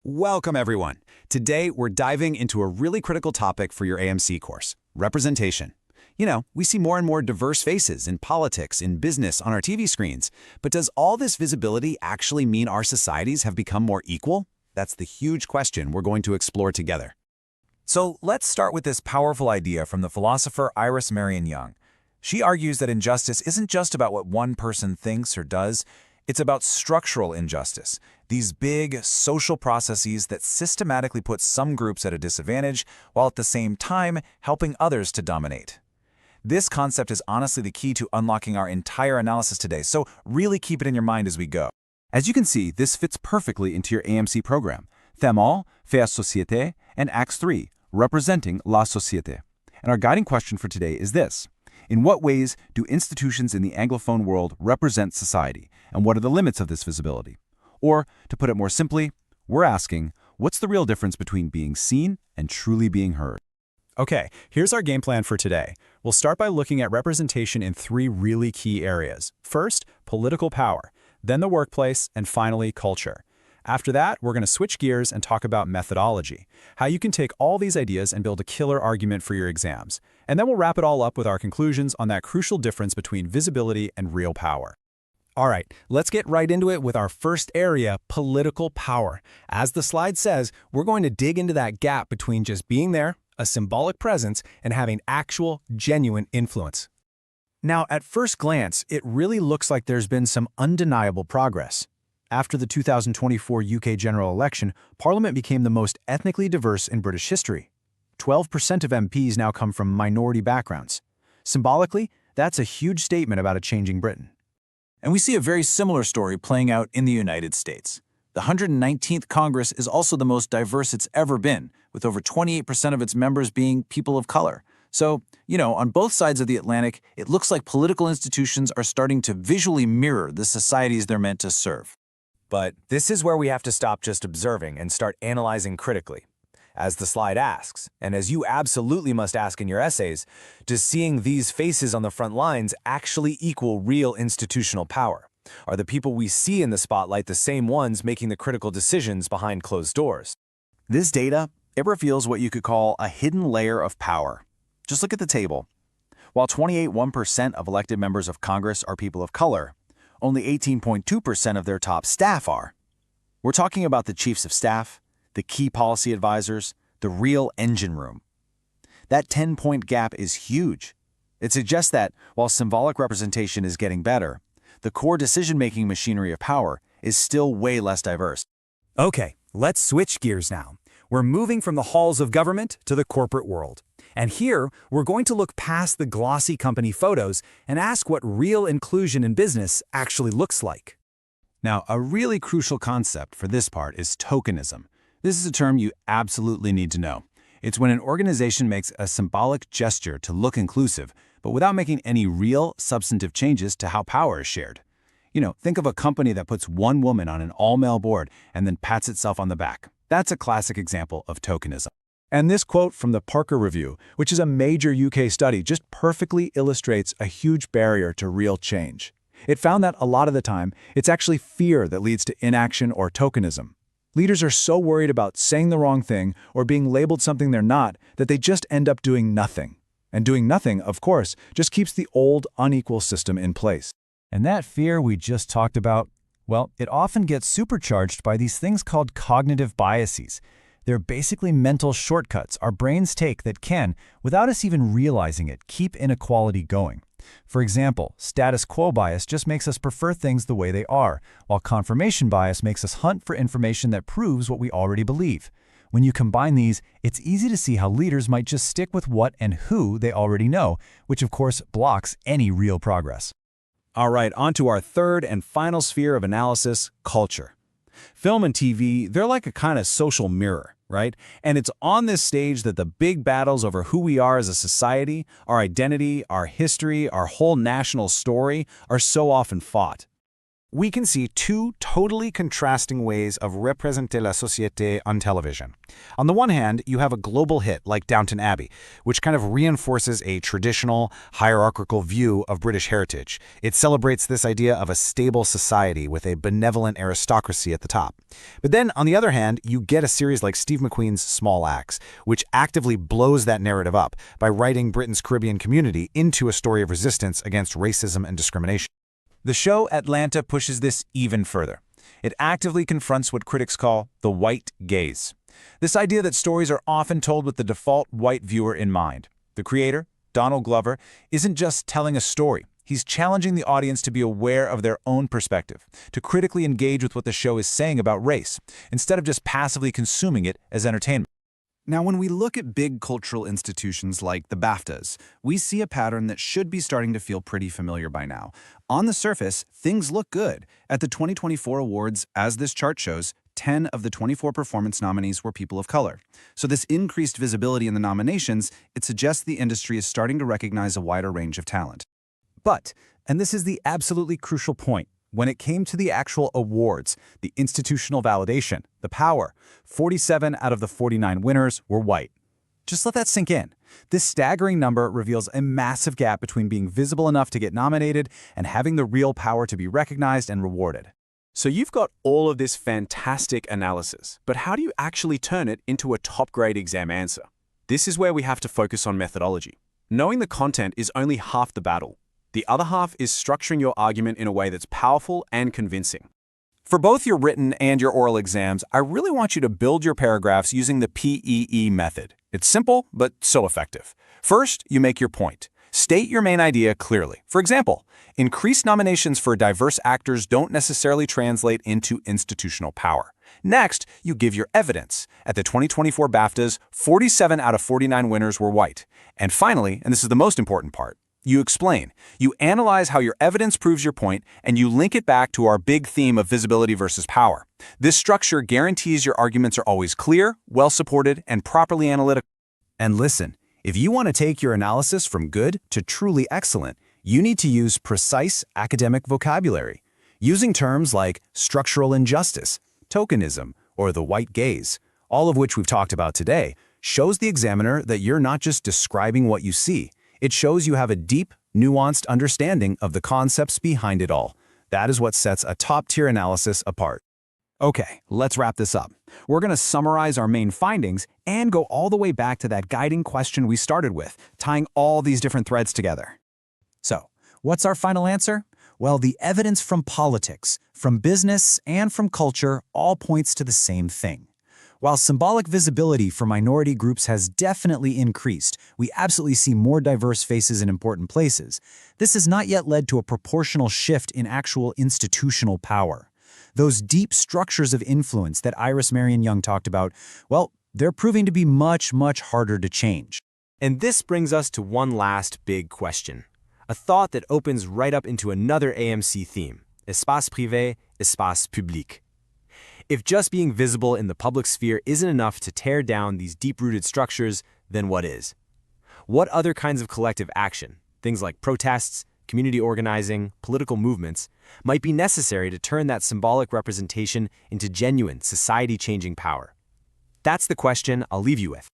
Welcome, everyone. Today, we're diving into a really critical topic for your AMC course, representation. We see more and more diverse faces in politics, in business, on our TV screens. But does all this visibility actually mean our societies have become more equal? That's the huge question we're going to explore together. So let's start with this powerful idea from the philosopher Iris Marion Young. She argues that injustice isn't just about what one person thinks or does, it's about structural injustice, these big social processes that systematically put some groups at a disadvantage while at the same time helping others to dominate. This concept is honestly the key to unlocking our entire analysis today, so really keep it in your mind as we go. As you can see, this fits perfectly into your AMC program. Thème all, faire société, and Acts 3, representing la société. And our guiding question for today is this. In what ways do institutions in the Anglophone world represent society, and what are the limits of this visibility? Or, to put it more simply, we're asking, what's the real difference between being seen and truly being heard? Okay, here's our game plan for today. We'll start by looking at representation in three really key areas. First, political power, then the workplace, and finally, culture. After that, we're going to switch gears and talk about methodology, how you can take all these ideas and build a killer argument for your exams. And then we'll wrap it all up with our conclusions on that crucial difference between visibility and real power. All right, let's get right into it with our first area, political power. As the slide says, we're going to dig into that gap between just being there, a symbolic presence, and having actual, genuine influence. Now, at first glance, it really looks like there's been some undeniable progress. After the 2024 UK general election, Parliament became the most ethnically diverse in British history. 12% of MPs now come from minority backgrounds. Symbolically, that's a huge statement about a changing Britain. And we see a very similar story playing out in the United States. The 119th Congress is also the most diverse it's ever been, with over 28% of its members being people of color. So, on both sides of the Atlantic, it looks like political institutions are starting to visually mirror the societies they're meant to serve. But this is where we have to stop just observing and start analyzing critically. As the slide asks, and as you absolutely must ask in your essays, does seeing these faces on the front lines actually equal real institutional power? Are the people we see in the spotlight the same ones making the critical decisions behind closed doors? This data, it reveals what you could call a hidden layer of power. Just look at the table. While 28.1% of elected members of Congress are people of color, only 18.2% of their top staff are. We're talking about the chiefs of staff, the key policy advisors, the real engine room. That 10-point gap is huge. It suggests that, while symbolic representation is getting better, the core decision-making machinery of power is still way less diverse. Okay, let's switch gears now. We're moving from the halls of government to the corporate world. And here, we're going to look past the glossy company photos and ask what real inclusion in business actually looks like. Now, a really crucial concept for this part is tokenism. This is a term you absolutely need to know. It's when an organization makes a symbolic gesture to look inclusive, but without making any real, substantive changes to how power is shared. Think of a company that puts one woman on an all-male board and then pats itself on the back. That's a classic example of tokenism. And this quote from the Parker Review, which is a major UK study, just perfectly illustrates a huge barrier to real change. It found that a lot of the time, it's actually fear that leads to inaction or tokenism. Leaders are so worried about saying the wrong thing or being labeled something they're not that they just end up doing nothing. And doing nothing, of course, just keeps the old, unequal system in place. And that fear we just talked about, well, it often gets supercharged by these things called cognitive biases. They're basically mental shortcuts our brains take that can, without us even realizing it, keep inequality going. For example, status quo bias just makes us prefer things the way they are, while confirmation bias makes us hunt for information that proves what we already believe. When you combine these, it's easy to see how leaders might just stick with what and who they already know, which of course blocks any real progress. All right, on to our third and final sphere of analysis, culture. Film and TV, they're like a kind of social mirror, right? And it's on this stage that the big battles over who we are as a society, our identity, our history, our whole national story are so often fought. We can see two totally contrasting ways of représenter la société on television. On the one hand, you have a global hit like Downton Abbey, which kind of reinforces a traditional, hierarchical view of British heritage. It celebrates this idea of a stable society with a benevolent aristocracy at the top. But then, on the other hand, you get a series like Steve McQueen's Small Axe, which actively blows that narrative up by writing Britain's Caribbean community into a story of resistance against racism and discrimination. The show Atlanta pushes this even further. It actively confronts what critics call the white gaze. This idea that stories are often told with the default white viewer in mind. The creator, Donald Glover, isn't just telling a story. He's challenging the audience to be aware of their own perspective, to critically engage with what the show is saying about race, instead of just passively consuming it as entertainment. Now, when we look at big cultural institutions like the BAFTAs, we see a pattern that should be starting to feel pretty familiar by now. On the surface, things look good. At the 2024 awards, as this chart shows, 10 of the 24 performance nominees were people of color. So this increased visibility in the nominations, it suggests the industry is starting to recognize a wider range of talent. But, and this is the absolutely crucial point, when it came to the actual awards, the institutional validation, the power, 47 out of the 49 winners were white. Just let that sink in. This staggering number reveals a massive gap between being visible enough to get nominated and having the real power to be recognized and rewarded. So you've got all of this fantastic analysis, but how do you actually turn it into a top-grade exam answer? This is where we have to focus on methodology. Knowing the content is only half the battle. The other half is structuring your argument in a way that's powerful and convincing. For both your written and your oral exams, I really want you to build your paragraphs using the PEE method. It's simple, but so effective. First, you make your point. State your main idea clearly. For example, increased nominations for diverse actors don't necessarily translate into institutional power. Next, you give your evidence. At the 2024 BAFTAs, 47 out of 49 winners were white. And finally, and this is the most important part, you explain. You analyze how your evidence proves your point, and you link it back to our big theme of visibility versus power. This structure guarantees your arguments are always clear, well-supported, and properly analytical. And listen, if you want to take your analysis from good to truly excellent, you need to use precise academic vocabulary. Using terms like structural injustice, tokenism, or the white gaze, all of which we've talked about today, shows the examiner that you're not just describing what you see. It shows you have a deep, nuanced understanding of the concepts behind it all. That is what sets a top-tier analysis apart. Okay, let's wrap this up. We're going to summarize our main findings and go all the way back to that guiding question we started with, tying all these different threads together. So, what's our final answer? Well, the evidence from politics, from business, and from culture all points to the same thing. While symbolic visibility for minority groups has definitely increased, we absolutely see more diverse faces in important places. This has not yet led to a proportional shift in actual institutional power. Those deep structures of influence that Iris Marion Young talked about, well, they're proving to be much, much harder to change. And this brings us to one last big question, a thought that opens right up into another AMC theme, espace privé, espace public. If just being visible in the public sphere isn't enough to tear down these deep-rooted structures, then what is? What other kinds of collective action, things like protests, community organizing, political movements, might be necessary to turn that symbolic representation into genuine, society-changing power? That's the question I'll leave you with.